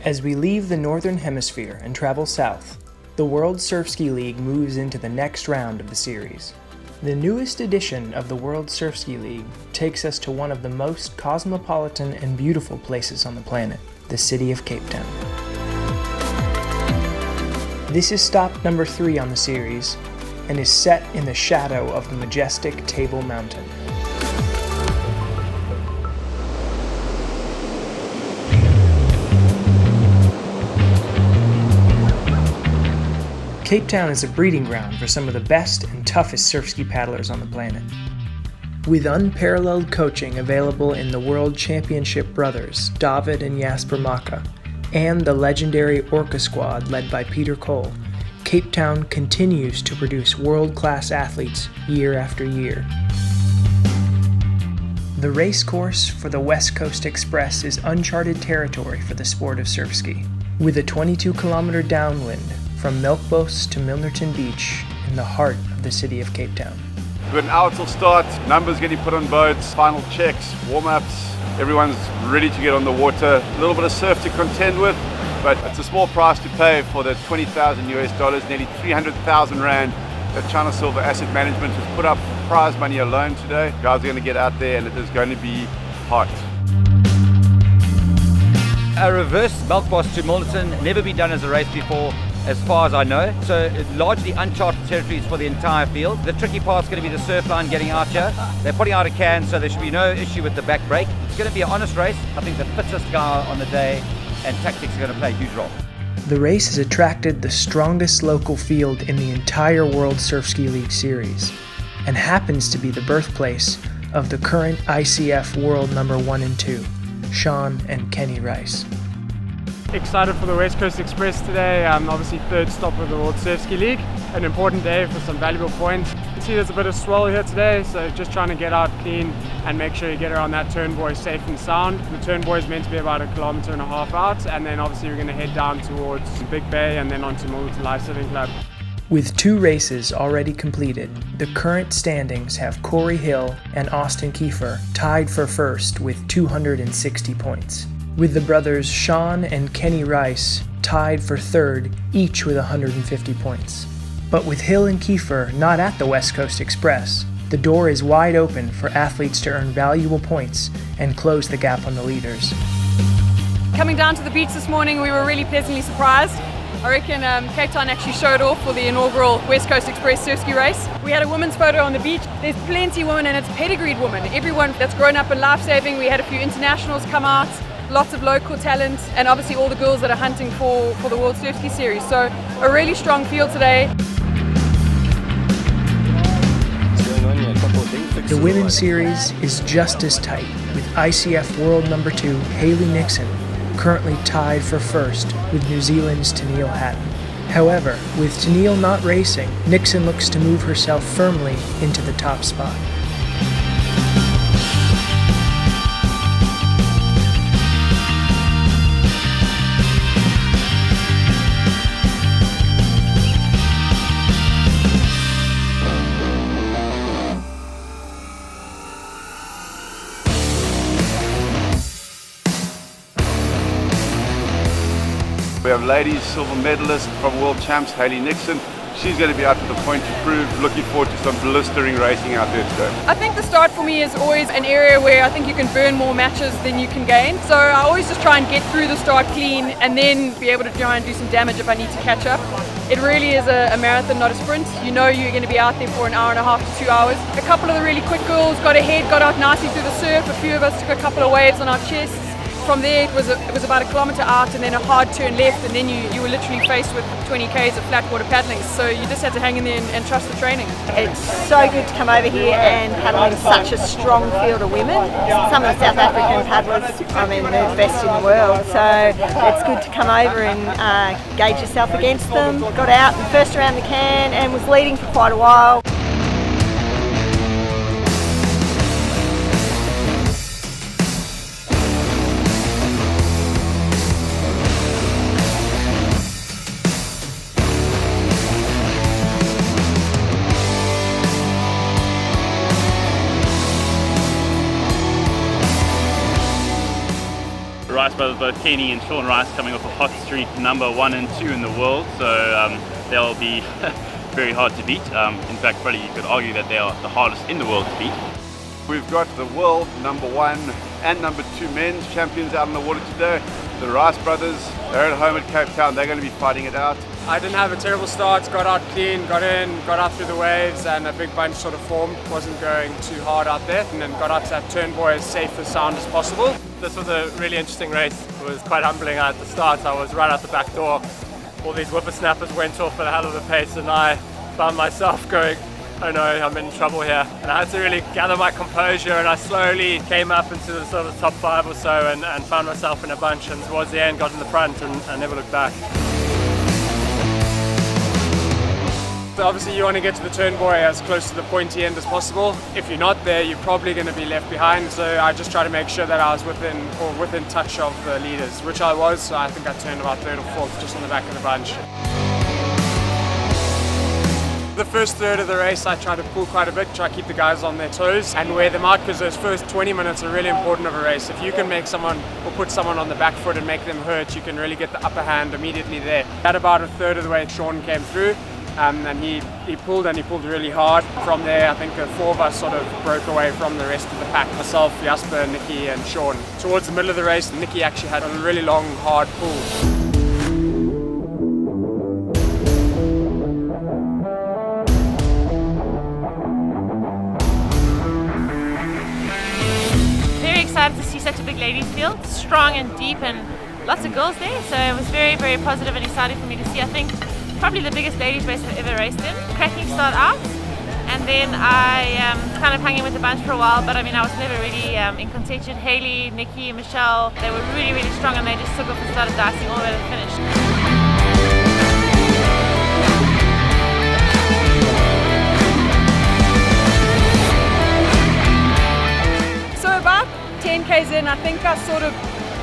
As we leave the Northern Hemisphere and travel south, the World Surfski League moves into the next round of the series. The newest edition of the World Surfski League takes us to one of the most cosmopolitan and beautiful places on the planet, the city of Cape Town. This is stop number 3 on the series and is set in the shadow of the majestic Table Mountain. Cape Town is a breeding ground for some of the best and toughest surfski paddlers on the planet. With unparalleled coaching available in the World Championship brothers David and Jasper Maka, and the legendary Orca squad led by Peter Cole, Cape Town continues to produce world-class athletes year after year. The race course for the West Coast Express is uncharted territory for the sport of surfski, with a 22-kilometer downwind from Melkbos to Milnerton Beach in the heart of the city of Cape Town. We've got an hour till start, numbers getting put on boats, final checks, warm-ups, everyone's ready to get on the water. A little bit of surf to contend with, but it's a small price to pay for the $20,000, nearly 300,000 Rand that China Silver Asset Management has put up prize money alone today. Guys are going to get out there and it is going to be hot. A reverse Melkbos to Milnerton, never been done as a race before, as far as I know. So largely uncharted territories for the entire field. The tricky part's going to be the surf line getting out here. They're putting out a can, so there should be no issue with the back brake. It's going to be an honest race. I think the fittest guy on the day and tactics are going to play a huge role. The race has attracted the strongest local field in the entire World Surfski League series, and happens to be the birthplace of the current ICF World number 1 and 2, Sean and Kenny Rice. Excited for the West Coast Express today, obviously third stop of the World Surfski League. An important day for some valuable points. You can see there's a bit of swell here today, so just trying to get out clean and make sure you get around that turn buoy safe and sound. The turn buoy is meant to be about 1.5 kilometers out, and then obviously we're going to head down towards Big Bay and then on to Milnerton Lifesaving Club. With 2 races already completed, the current standings have Corey Hill and Austin Kiefer tied for first with 260 points, with the brothers Sean and Kenny Rice tied for third, each with 150 points. But with Hill and Kiefer not at the West Coast Express, the door is wide open for athletes to earn valuable points and close the gap on the leaders. Coming down to the beach this morning, we were really pleasantly surprised. I reckon Cape Town actually showed off for the inaugural West Coast Express Surfski race. We had a women's photo on the beach. There's plenty of women, and it's pedigreed women. Everyone that's grown up in lifesaving. We had a few internationals come out, lots of local talent, and obviously all the girls that are hunting for the World Surfski Series. So a really strong field today. The women's series is just as tight, with ICF World number 2 Hayley Nixon currently tied for first with New Zealand's Tennille Hatton. However, with Tennille not racing, Nixon looks to move herself firmly into the top spot. We have ladies silver medalist from World Champs, Hayley Nixon. She's going to be out to the point to prove. Looking forward to some blistering racing out there today. I think the start for me is always an area where I think you can burn more matches than you can gain. So I always just try and get through the start clean and then be able to try and do some damage if I need to catch up. It really is a marathon, not a sprint. You know you're going to be out there for 1.5 hours to 2 hours. A couple of the really quick girls got ahead, got out nicely through the surf. A few of us took a couple of waves on our chests. From there it was about 1 kilometer out and then a hard turn left, and then you were literally faced with 20 k's of flat water paddling, so you just had to hang in there and trust the training. It's so good to come over here and paddle with such a strong field of women. Some of the South African paddlers, I mean, they're the best in the world, so it's good to come over and gauge yourself against them. Got out and first around the can and was leading for quite a while. Rice brothers, both Kenny and Sean Rice, coming off a hot streak, number 1 and 2 in the world, so they'll be very hard to beat. In fact, probably you could argue that they are the hardest in the world to beat. We've got the world number 1 and number 2 men's champions out in the water today. The Rice brothers, they're at home at Cape Town, they're going to be fighting it out. I didn't have a terrible start, got out clean, got in, got out through the waves, and a big bunch sort of formed. Wasn't going too hard out there, and then got out to that turn buoy as safe and sound as possible. This was a really interesting race. It was quite humbling at the start. I was right out the back door. All these whippersnappers went off at a hell of a pace, and I found myself going, oh no, I'm in trouble here. And I had to really gather my composure, and I slowly came up into the sort of top 5 or so and found myself in a bunch, and towards the end got in the front and never looked back. So obviously you want to get to the turn buoy as close to the pointy end as possible. If you're not there, you're probably going to be left behind, so I just try to make sure that I was within touch of the leaders, which I was. So I think I turned about 3rd or 4th, just on the back of the bunch. The first third of the race I try to pull quite a bit, try to keep the guys on their toes and wear them out, because those first 20 minutes are really important of a race. If you can make someone or put someone on the back foot and make them hurt, you can really get the upper hand immediately there. At about a third of the way, Sean came through. And he pulled really hard. From there, I think the 4 of us sort of broke away from the rest of the pack. Myself, Jasper, Nikki and Sean. Towards the middle of the race, Nikki actually had a really long, hard pull. Very excited to see such a big ladies field, strong and deep, and lots of girls there. So it was very, very positive and exciting for me to see. I think probably the biggest ladies race I've ever raced in. Cracking start out, and then I kind of hung in with the bunch for a while, but I mean I was never really in contention. Hayley, Nikki, Michelle, they were really, really strong, and they just took off and started dicing all the way to the finish. So about 10 k's in, I think I sort of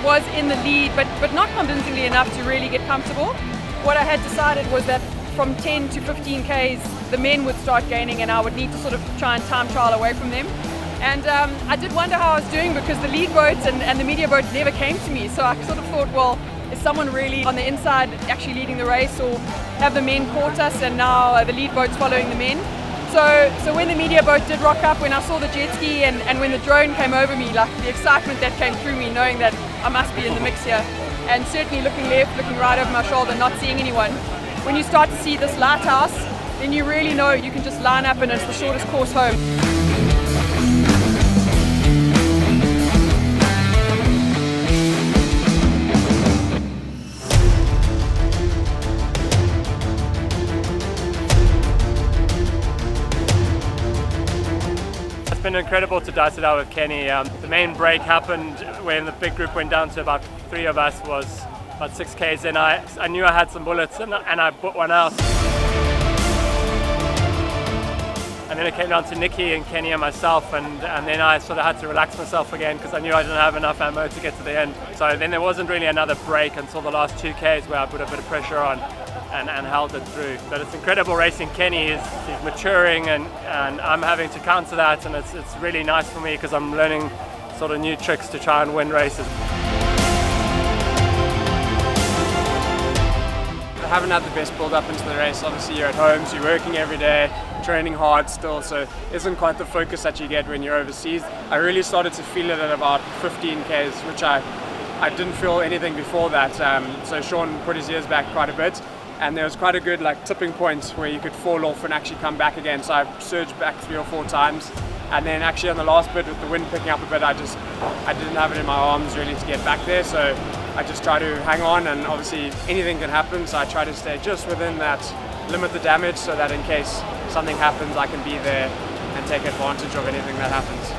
was in the lead, but not convincingly enough to really get comfortable. What I had decided was that from 10 to 15 k's, the men would start gaining, and I would need to sort of try and time trial away from them. And I did wonder how I was doing, because the lead boats and the media boat never came to me. So I sort of thought, well, is someone really on the inside actually leading the race, or have the men caught us and now the lead boat's following the men? So when the media boat did rock up, when I saw the jet ski and when the drone came over me, like the excitement that came through me, knowing that I must be in the mix here. And certainly looking left, looking right over my shoulder, not seeing anyone. When you start to see this lighthouse, then you really know you can just line up and it's the shortest course home. It's been incredible to dice it out with Kenny. The main break happened when the big group went down to about 3 of us, was about 6 k's in. I knew I had some bullets and I put one out. And then it came down to Nikki and Kenny and myself, and then I sort of had to relax myself again, because I knew I didn't have enough ammo to get to the end. So then there wasn't really another break until the last 2 k's where I put a bit of pressure on and held it through. But it's incredible racing Kenny. He's maturing, and I'm having to counter that, and it's really nice for me, because I'm learning sort of new tricks to try and win races. I haven't had the best build up into the race. Obviously you're at home, so you're working every day, training hard still, so it isn't quite the focus that you get when you're overseas. I really started to feel it at about 15 k's, which I didn't feel anything before that. So Sean put his ears back quite a bit, and there was quite a good tipping point where you could fall off and actually come back again. So I surged back 3 or 4 times, and then actually on the last bit with the wind picking up a bit, I didn't have it in my arms really to get back there. So I just try to hang on, and obviously anything can happen, so I try to stay just within that, limit the damage, so that in case something happens I can be there and take advantage of anything that happens.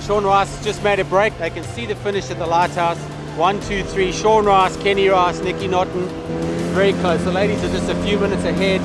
Sean Rice has just made a break. They can see the finish at the lighthouse. 1, 2, 3, Sean Rice, Kenny Rice, Nikki Norton. Very close. The ladies are just a few minutes ahead.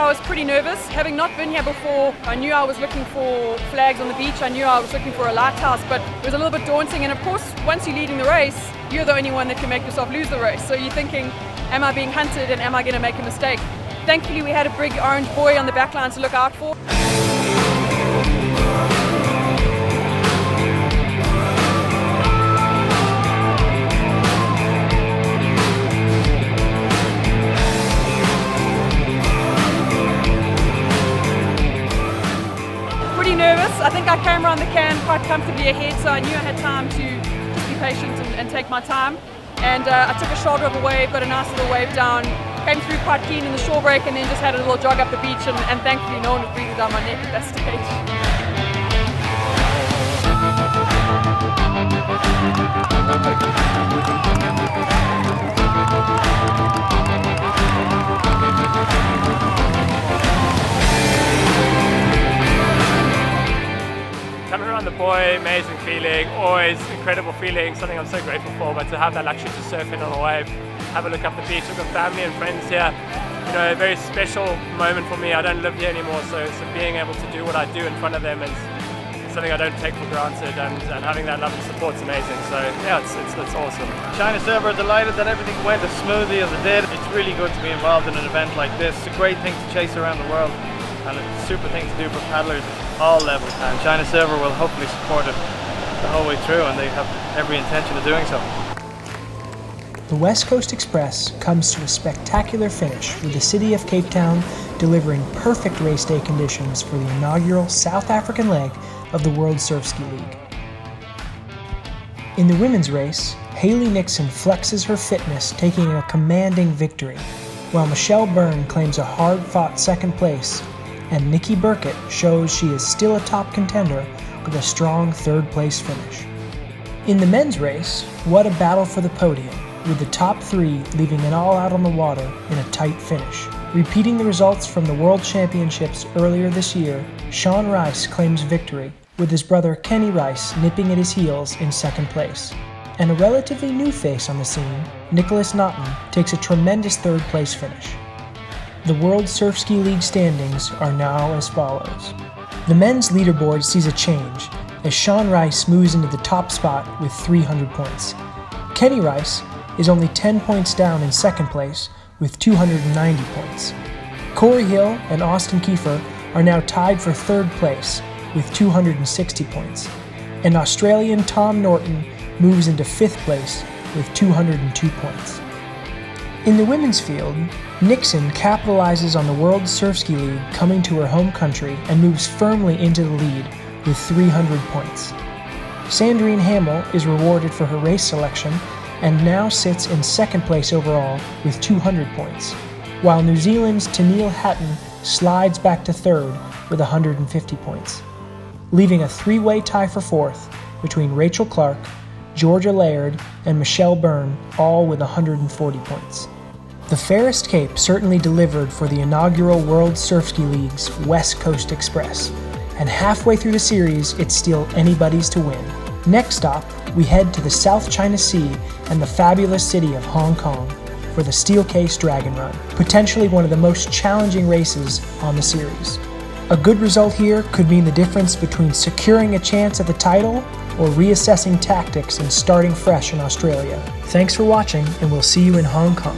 I was pretty nervous. Having not been here before, I knew I was looking for flags on the beach. I knew I was looking for a lighthouse, but it was a little bit daunting. And of course, once you're leading the race, you're the only one that can make yourself lose the race. So you're thinking, am I being hunted and am I going to make a mistake? Thankfully, we had a big orange buoy on the back line to look out for. Pretty nervous. I think I came around the can quite comfortably ahead, so I knew I had time to just be patient and take my time. And I took a shoulder of a wave, got a nice little wave down, came through quite clean in the shore break, and then just had a little jog up the beach, and thankfully no one was breathing down my neck at that stage. Coming around the buoy, amazing feeling, always incredible feeling, something I'm so grateful for, but to have that luxury to surf in on a wave, have a look up the beach, I've got family and friends here, you know, a very special moment for me. I don't live here anymore, so being able to do what I do in front of them is something I don't take for granted, and having that love and support is amazing, so yeah, it's awesome. China Silver, delighted that everything went as smoothly as it did. It's really good to be involved in an event like this. It's a great thing to chase around the world, and it's a super thing to do for paddlers at all levels, and China Silver will hopefully support it the whole way through, and they have every intention of doing so. The West Coast Express comes to a spectacular finish, with the city of Cape Town delivering perfect race day conditions for the inaugural South African leg of the World Surf Ski League. In the women's race, Haley Nixon flexes her fitness, taking a commanding victory, while Michelle Byrne claims a hard-fought second place, and Nikki Burkett shows she is still a top contender with a strong third-place finish. In the men's race, what a battle for the podium, with the top three leaving it all out on the water in a tight finish. Repeating the results from the World Championships earlier this year, Sean Rice claims victory, with his brother Kenny Rice nipping at his heels in second place. And a relatively new face on the scene, Nicholas Naughton, takes a tremendous third-place finish. The World Surf Ski League standings are now as follows. The men's leaderboard sees a change, as Sean Rice moves into the top spot with 300 points. Kenny Rice is only 10 points down in second place with 290 points. Corey Hill and Austin Kiefer are now tied for third place with 260 points, and Australian Tom Norton moves into fifth place with 202 points. In the women's field, Nixon capitalizes on the World Surf Ski League coming to her home country and moves firmly into the lead with 300 points. Sandrine Hamill is rewarded for her race selection and now sits in second place overall with 200 points, while New Zealand's Tennille Hatton slides back to third with 150 points, leaving a three-way tie for fourth between Rachel Clark, Georgia Laird, and Michelle Byrne, all with 140 points. The Fairest Cape certainly delivered for the inaugural World Surf Ski League's West Coast Express, and halfway through the series, it's still anybody's to win. Next stop, we head to the South China Sea and the fabulous city of Hong Kong for the Steel Case Dragon Run, potentially one of the most challenging races on the series. A good result here could mean the difference between securing a chance at the title or reassessing tactics and starting fresh in Australia. Thanks for watching, and we'll see you in Hong Kong.